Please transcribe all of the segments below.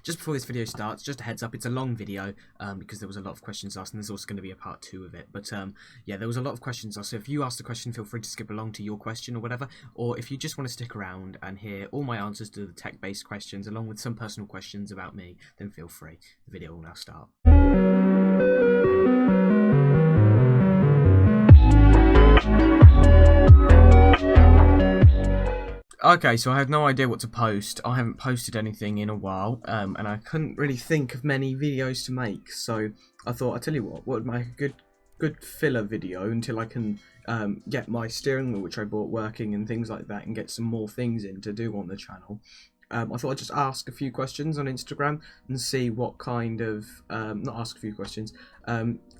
just before this video starts, just a heads up, it's a long video because there was a lot of questions asked, and there's also going to be a part 2 of it. But yeah, there was a lot of questions asked, so if you asked a question, feel free to skip along to your question or whatever, or if you just want to stick around and hear all my answers to the tech-based questions along with some personal questions about me, then feel free. The video will now start. Okay, so I had no idea what to post. I haven't posted anything in a while, and I couldn't really think of many videos to make. So I thought, I tell you what would make a good filler video until I can get my steering wheel, which I bought, working and things like that, and get some more things in to do on the channel. I thought I'd just ask a few questions on Instagram and see what kind of not ask a few questions,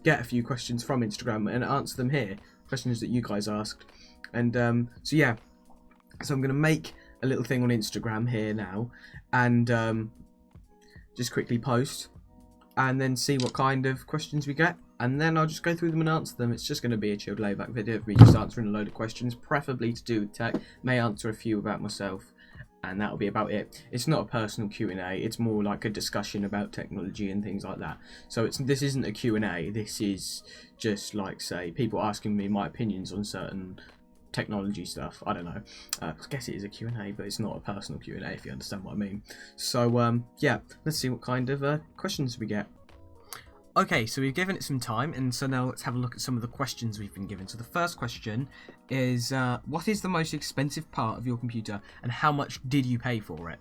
get a few questions from Instagram and answer them here. Questions that you guys asked, and so yeah. So I'm going to make a little thing on Instagram here now and just quickly post and then see what kind of questions we get, and then I'll just go through them and answer them. It's just going to be a chilled layback video of me just answering a load of questions, preferably to do with tech. May answer a few about myself, and that'll be about it. It's not a personal Q&A, it's more like a discussion about technology and things like that. So this isn't a Q&A, this is just like, say, people asking me my opinions on certain technology stuff. I don't know. I guess it is a Q&A, but it's not a personal Q&A, if you understand what I mean. So yeah, let's see what kind of questions we get. Okay, so we've given it some time, and so now let's have a look at some of the questions we've been given. So the first question is, what is the most expensive part of your computer, and how much did you pay for it?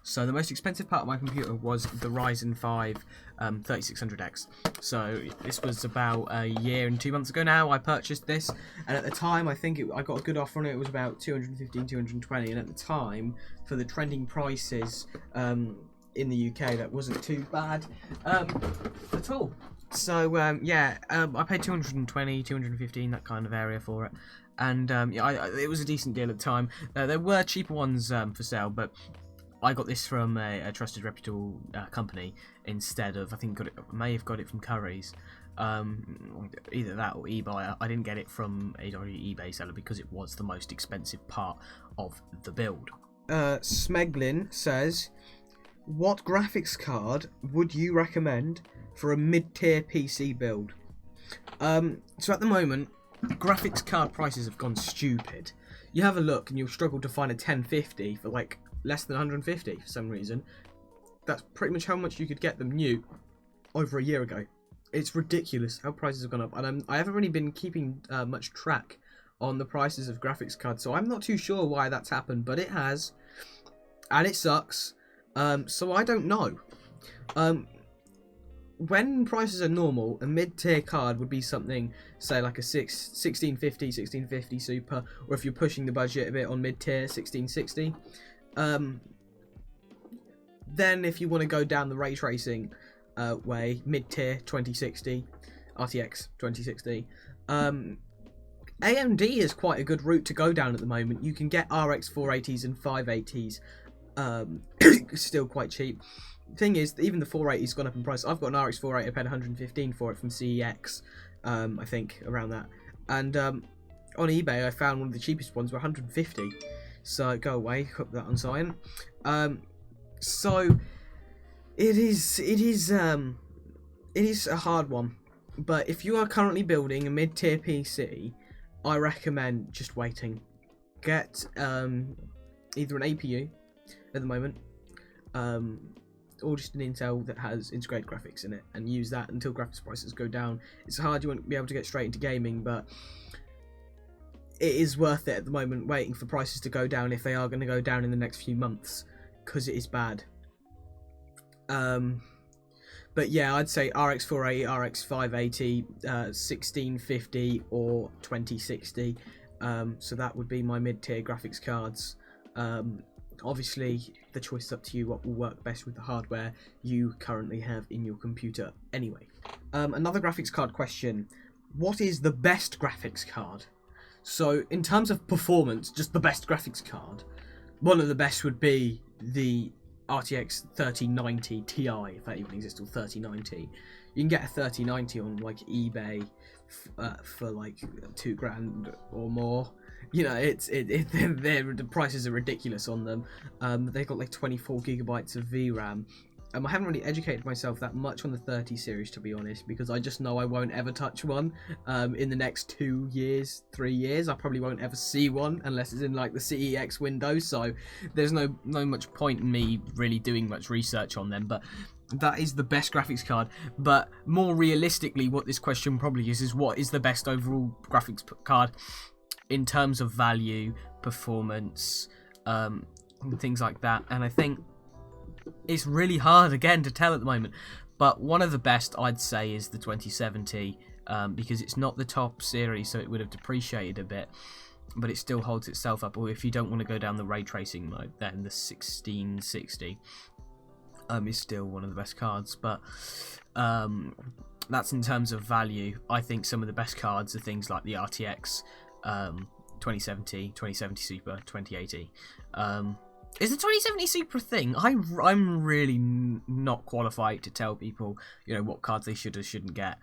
So the most expensive part of my computer was the Ryzen 5 3600X. So this was about a year and 2 months ago now. I purchased this, and at the time I think I got a good offer on it. It was about 215, 220, and at the time, for the trending prices in the UK, that wasn't too bad at all. So yeah, I paid 220, 215, that kind of area for it. And yeah, it was a decent deal at the time. There were cheaper ones for sale, but I got this from a trusted, reputable company instead of, I think may have got it from Currys. Either that or eBay. I didn't get it from a eBay seller because it was the most expensive part of the build. Smeglin says, what graphics card would you recommend for a mid-tier PC build? So at the moment, graphics card prices have gone stupid. You have a look and you'll struggle to find a 1050 for like less than 150 for some reason. That's pretty much how much you could get them new over a year ago. It's ridiculous how prices have gone up, and I haven't really been keeping much track on the prices of graphics cards, so I'm not too sure why that's happened, but it has, and it sucks. So I don't know. When prices are normal, a mid-tier card would be something, say like a 1650 Super, or if you're pushing the budget a bit on mid-tier, 1660. Then if you want to go down the ray tracing way, mid-tier 2060, RTX 2060. AMD is quite a good route to go down at the moment. You can get RX 480s and 580s still quite cheap. Thing is, even the 480's gone up in price. I've got an RX 480, I paid 115 for it from CEX, I think, around that. And on eBay, I found one of the cheapest ones were 150. So go away, put that on Zion. So it is a hard one. But if you are currently building a mid-tier PC, I recommend just waiting. Get either an APU at the moment, or just an Intel that has integrated graphics in it, and use that until graphics prices go down. It's hard, you won't be able to get straight into gaming, but it is worth it at the moment, waiting for prices to go down if they are going to go down in the next few months, because it is bad. But yeah, I'd say RX 480, RX 580, 1650 or 2060. So that would be my mid-tier graphics cards. Obviously, the choice is up to you what will work best with the hardware you currently have in your computer anyway. Another graphics card question. What is the best graphics card? So, in terms of performance, just the best graphics card, one of the best would be the RTX 3090 Ti, if that even exists, or 3090. You can get a 3090 on like eBay for like $2,000 or more. You know, the prices are ridiculous on them. They've got like 24 gigabytes of VRAM, I haven't really educated myself that much on the 30 series, to be honest, because I just know I won't ever touch one. In the next 2 years, 3 years, I probably won't ever see one unless it's in like the CEX window. So there's no much point in me really doing much research on them. But that is the best graphics card. But more realistically, what this question probably is what is the best overall graphics card in terms of value, performance, and things like that. And I think it's really hard again to tell at the moment, but one of the best I'd say is the 2070, because it's not the top series, so it would have depreciated a bit, but it still holds itself up. Or if you don't want to go down the ray tracing mode, then the 1660 is still one of the best cards. But that's in terms of value. I think some of the best cards are things like the RTX 2070, 2070 Super, 2080. Is the 2070 Super a thing? I'm really not qualified to tell people, what cards they should or shouldn't get.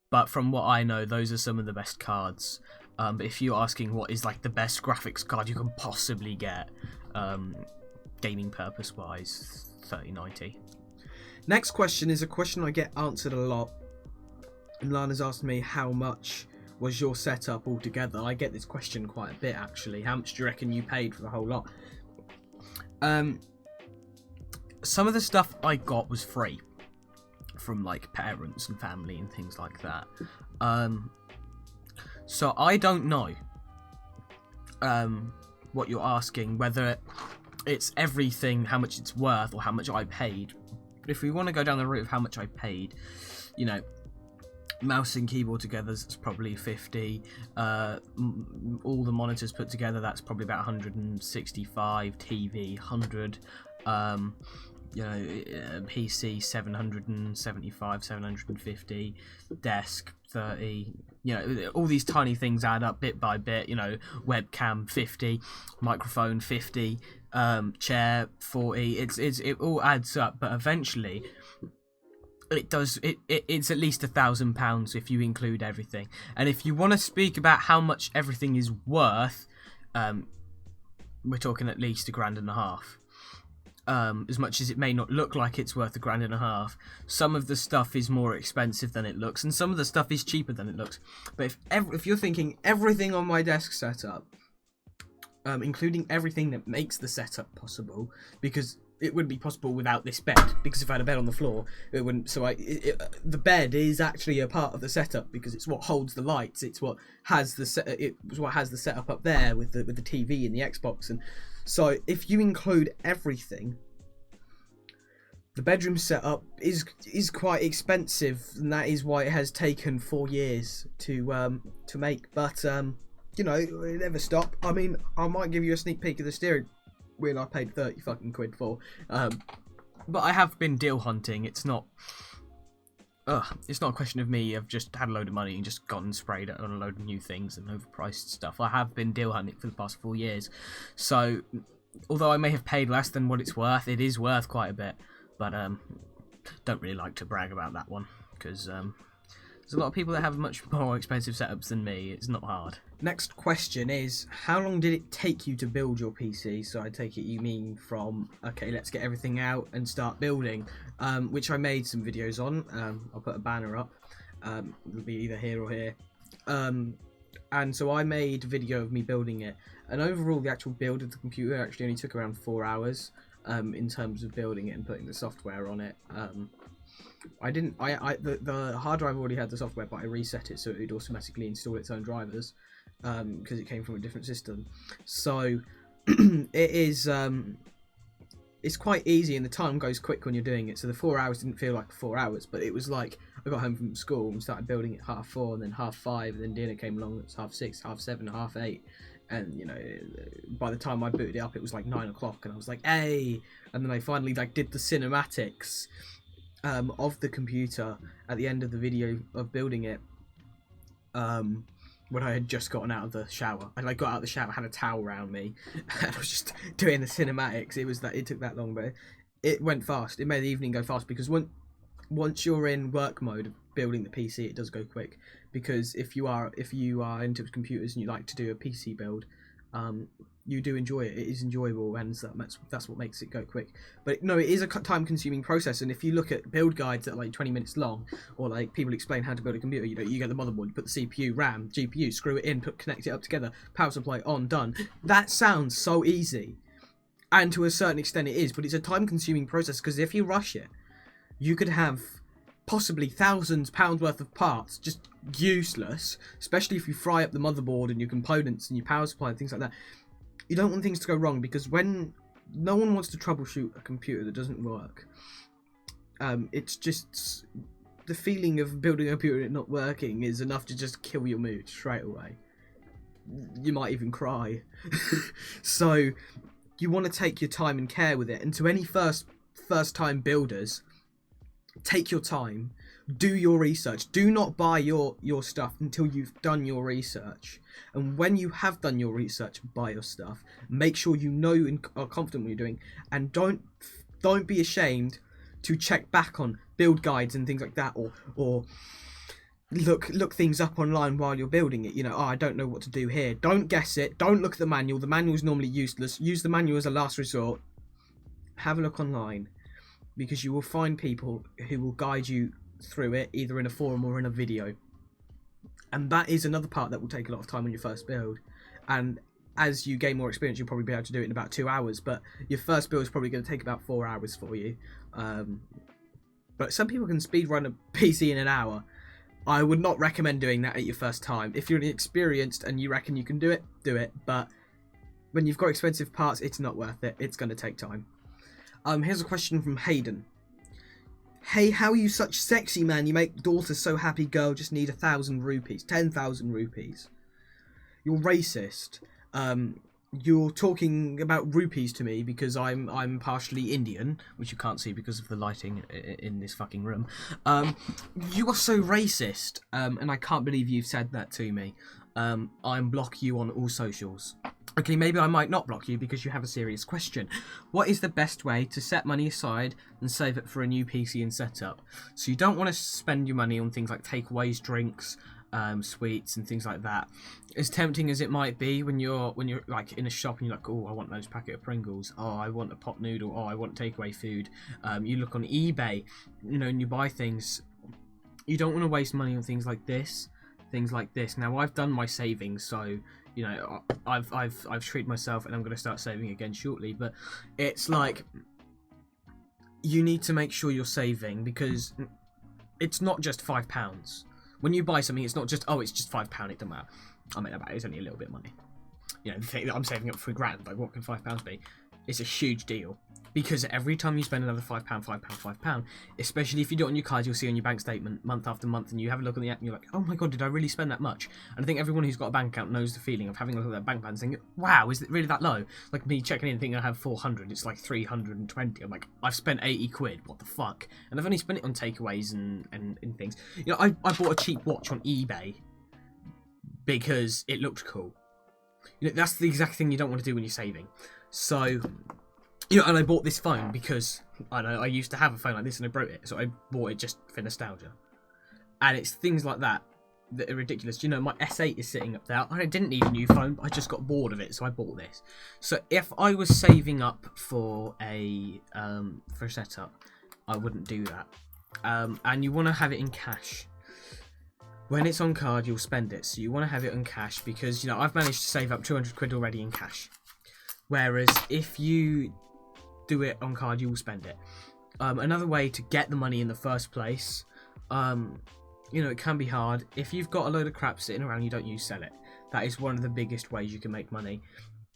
But from what I know, those are some of the best cards. But if you're asking what is like the best graphics card you can possibly get, gaming purpose wise, 3090. Next question is a question I get answered a lot. And Lana's asked me, how much was your setup altogether? I get this question quite a bit, actually. How much do you reckon you paid for the whole lot? Some of the stuff I got was free from like parents and family and things like that. So I don't know what you're asking, whether it's everything, how much it's worth, or how much I paid. But if we want to go down the route of how much I paid, mouse and keyboard together is probably 50. All the monitors put together, that's probably about 165. TV 100. PC 775, 750. Desk 30. All these tiny things add up bit by bit. Webcam 50, microphone 50, chair 40. It all adds up, but eventually it's at least £1,000 if you include everything. And if you want to speak about how much everything is worth, we're talking at least £1,500. As much as it may not look like it's worth £1,500, some of the stuff is more expensive than it looks, and some of the stuff is cheaper than it looks. But if you're thinking everything on my desk setup, including everything that makes the setup possible, because it wouldn't be possible without this bed, because if I had a bed on the floor, it wouldn't. So the bed is actually a part of the setup, because it's what holds the lights. It's what has the setup up there with the TV and the Xbox. And so if you include everything, the bedroom setup is quite expensive, and that is why it has taken 4 years to make. But it never stop. I mean, I might give you a sneak peek of the steering wheel I paid 30 fucking quid for. But I have been deal hunting. It's not a question of me. I've just had a load of money and just gone and sprayed it on a load of new things and overpriced stuff. I have been deal hunting for the past 4 years. So, although I may have paid less than what it's worth, it is worth quite a bit. But don't really like to brag about that one, because there's a lot of people that have much more expensive setups than me. It's not hard. Next question is, how long did it take you to build your PC? So I take it you mean from, okay, let's get everything out and start building, which I made some videos on. I'll put a banner up. It'll be either here or here. And so I made a video of me building it. And overall, the actual build of the computer actually only took around 4 hours in terms of building it and putting the software on it. The hard drive already had the software, but I reset it so it would automatically install its own drivers, because it came from a different system. So it's quite easy, and the time goes quick when you're doing it. So the 4 hours didn't feel like 4 hours, but it was like I got home from school and started building at 4:30, and then 5:30, and then dinner came along. It was 6:30, 7:30, 8:30. And by the time I booted it up, it was like 9 o'clock, and I was like, hey! And then I finally did the cinematics of the computer at the end of the video of building it, when I had just gotten out of the shower. And I got out of the shower, had a towel around me, and I was just doing the cinematics. It took that long, but it went fast. It made the evening go fast, because once you're in work mode of building the PC, it does go quick. Because if you are into computers and you like to do a PC build, you do enjoy it. It is enjoyable, and that's what makes it go quick. But no, it is a time-consuming process. And if you look at build guides that are like 20 minutes long, or like people explain how to build a computer, you know, you get the motherboard, you put the CPU, RAM, GPU, screw it in, connect it up together, power supply on, done. That sounds so easy, and to a certain extent it is. But it's a time-consuming process, because if you rush it, you could have possibly thousands of pounds worth of parts just useless, especially if you fry up the motherboard and your components and your power supply and things like that. You don't want things to go wrong, because when no one wants to troubleshoot a computer that doesn't work, it's just the feeling of building a computer and it not working is enough to just kill your mood straight away. You might even cry. So you want to take your time and care with it. And to any first time builders, take your time, do your research. Do not buy your stuff until you've done your research. And when you have done your research, buy your stuff. Make sure you know and are confident what you're doing, and don't be ashamed to check back on build guides and things like that, or look things up online while you're building it. You know, I don't know what to do here. Don't guess it. Don't look at the manual. The manual is normally useless. Use the manual as a last resort. Have a look online, because you will find people who will guide you through it, either in a forum or in a video. And that is another part that will take a lot of time on your first build. And as you gain more experience, you'll probably be able to do it in about 2 hours. But your first build is probably going to take about 4 hours for you. But some people can speedrun a PC in an hour. I would not recommend doing that at your first time. If you're experienced and you reckon you can do it, do it. But when you've got expensive parts, it's not worth it. It's going to take time. Here's a question from Hayden. Hey, how are you such sexy, man? You make daughter so happy, girl. Just need 1,000 rupees. 10,000 rupees. You're racist. You're talking about rupees to me because I'm partially Indian, which you can't see because of the lighting in this fucking room. You are so racist, and I can't believe you've said that to me. I'm block you on all socials. Okay, maybe I might not block you because you have a serious question. What is the best way to set money aside and save it for a new PC and setup? So you don't want to spend your money on things like takeaways, drinks, sweets and things like that. As tempting as it might be when you're like in a shop and you're like, oh, I want those packet of Pringles, oh, I want a pot noodle, oh, I want takeaway food. You look on eBay, you know, and you buy things. You don't want to waste money on things like this. Now I've done my savings, so you know I've treated myself, and I'm going to start saving again shortly. But it's like you need to make sure you're saving, because it's not just £5. When you buy something, it's not just, oh, it's just £5. It doesn't matter. I mean, it's only a little bit of money. You know, the thing that I'm saving up for £1,000, like what can £5 be? It's a huge deal, because every time you spend another £5, especially if you do it on your card, you'll see on your bank statement month after month, and you have a look at the app and you're like, oh my god, did I really spend that much? And I think everyone who's got a bank account knows the feeling of having a look at their bank balance and thinking, wow, is it really that low? Like me checking in thinking I have 400, it's like 320. I'm like, I've spent 80 quid, what the fuck? And I've only spent it on takeaways and things. You know, I bought a cheap watch on eBay because it looked cool. You know, that's the exact thing you don't want to do when you're saving. So, you know, and I bought this phone because I used to have a phone like this and I broke it, so I bought it just for nostalgia. And it's things like that that are ridiculous. You know, my S8 is sitting up there. I didn't need a new phone, but I just got bored of it, so I bought this. So if I was saving up for a setup, I wouldn't do that. And you want to have it in cash. When it's on card, you'll spend it, so you want to have it in cash, because, you know, I've managed to save up 200 quid already in cash. Whereas if you do it on card, you will spend it. Another way to get the money in the first place, you know, it can be hard. If you've got a load of crap sitting around you don't use, sell it. That is one of the biggest ways you can make money.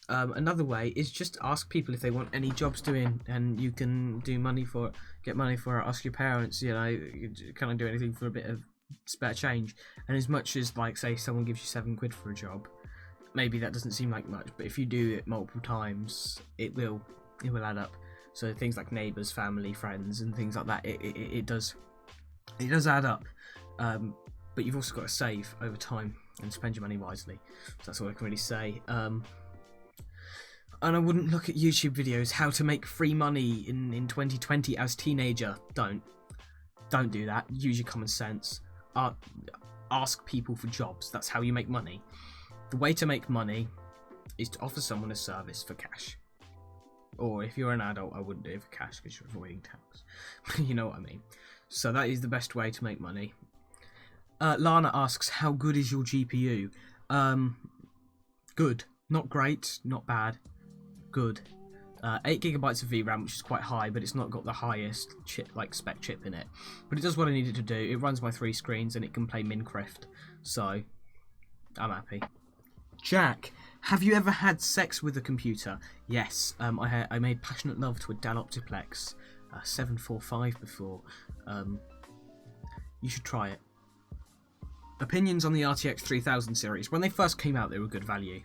Another way is just ask people if they want any jobs doing, and you can do money for it, get money for it. Ask your parents, you know, can I do anything for a bit of spare change? And as much as, like, say someone gives you 7 quid for a job, maybe that doesn't seem like much, but if you do it multiple times, it will add up. So things like neighbours, family, friends, and things like that, it does add up. But you've also got to save over time and spend your money wisely. So that's all I can really say. And I wouldn't look at YouTube videos how to make free money in 2020 as teenager. Don't do that. Use your common sense. Ask people for jobs. That's how you make money. The way to make money is to offer someone a service for cash. Or if you're an adult, I wouldn't do it for cash because you're avoiding tax. You know what I mean. So that is the best way to make money. Lana asks, how good is your GPU? Good. Not great, not bad. Good. 8GB of VRAM, which is quite high, but it's not got the highest chip, like spec chip in it. But it does what I need it to do. It runs my 3 screens and it can play Minecraft. So, I'm happy. Jack, have you ever had sex with a computer? Yes, I made passionate love to a Dell Optiplex 745 before. You should try it. Opinions on the RTX 3000 series. When they first came out, they were good value.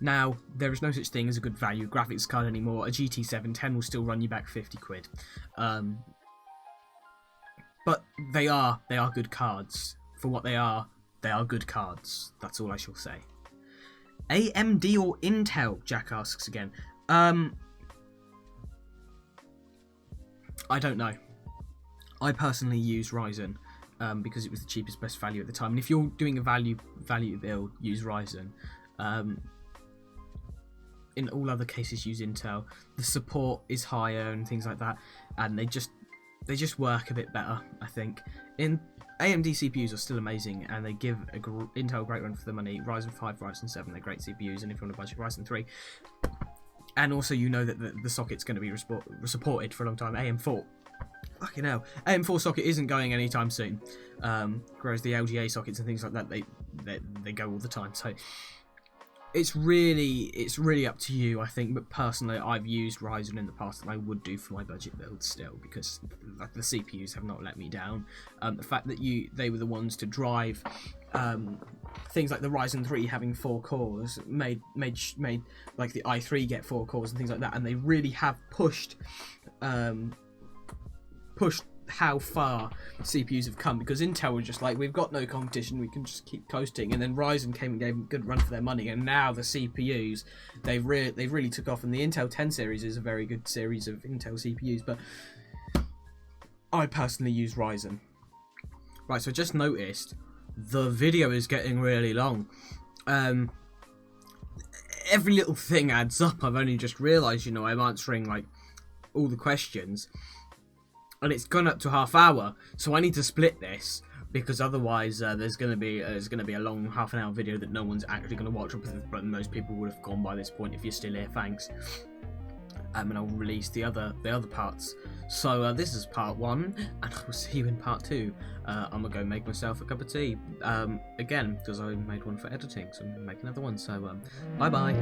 Now, there is no such thing as a good value graphics card anymore. A GT 710 will still run you back 50 quid. But they are good cards. For what they are good cards. That's all I shall say. AMD or Intel? Jack asks again. I don't know. I personally use Ryzen because it was the cheapest, best value at the time. And if you're doing a value build, use Ryzen. In all other cases, use Intel. The support is higher and things like that, and they just work a bit better, I think. In AMD CPUs are still amazing, and they give Intel a great run for the money. Ryzen 5, Ryzen 7, they're great CPUs, and if you want to budget, Ryzen 3. And also, you know that the socket's going to be supported for a long time. AM4. Fucking hell. AM4 socket isn't going anytime soon. Whereas the LGA sockets and things like that, they go all the time. So it's really up to you, I think. But personally, I've used Ryzen in the past, and I would do for my budget build still, because the CPUs have not let me down. The fact that they were the ones to drive things like the Ryzen 3 having 4 cores made like the i3 get 4 cores and things like that, and they really have pushed how far CPUs have come, because Intel was just like, we've got no competition, we can just keep coasting, and then Ryzen came and gave them a good run for their money, and now the CPUs they've really took off, and the Intel 10 series is a very good series of Intel CPUs, but I personally use Ryzen. Right, so I just noticed the video is getting really long. Every little thing adds up. I've only just realised, I'm answering like all the questions, and it's gone up to half hour, so I need to split this, because otherwise there's gonna be a long half an hour video that no one's actually gonna watch, but most people would have gone by this point. If you're still here, thanks. And I'll release the other parts. So this is part 1, and I will see you in part 2. I'm gonna go make myself a cup of tea again, because I made one for editing, so I'm gonna make another one. So bye bye.